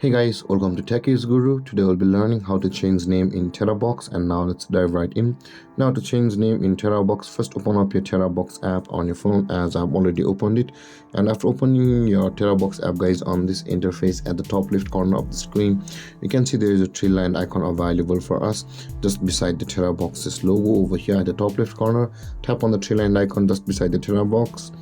Hey guys, welcome to Techies Guru. Today we'll be learning how to change name in Terabox, and now let's dive right in. Now to change name in Terabox, first open up your Terabox app on your phone, as I've already opened it. And after opening your Terabox app guys, on this interface at the top left corner of the screen, you can see there is a three-line icon available for us just beside the Terabox's logo. Over here at the top left corner, tap on the three-line icon just beside the Terabox,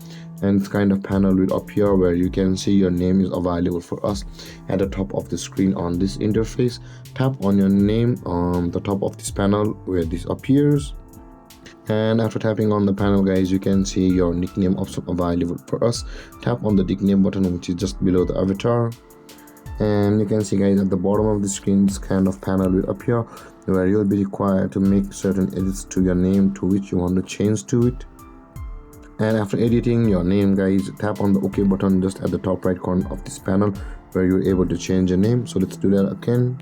and this kind of panel will appear where you can see your name is available for us at the top of the screen. On this interface, tap on your name on the top of this panel where this appears, and after tapping on the panel guys, you can see your nickname option available for us. Tap on the nickname button, which is just below the avatar, and you can see guys at the bottom of the screen this kind of panel will appear where you'll be required to make certain edits to your name to which you want to change to it. And after editing your name guys, tap on the OK button just at the top right corner of this panel where you're able to change your name. So let's do that again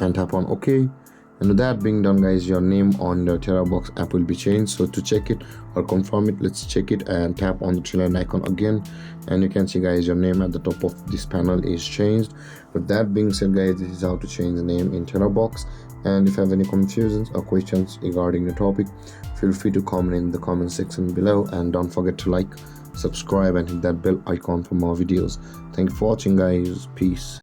and tap on OK. And with that being done guys, your name on the Terabox app will be changed. So to check it or confirm it, let's check it and tap on the three-line icon again, and you can see guys your name at the top of this panel is changed. With that being said guys, this is how to change the name in Terabox. And if you have any confusions or questions regarding the topic, feel free to comment in the comment section below, and don't forget to like, subscribe and hit that bell icon for more videos. Thank you for watching guys. Peace.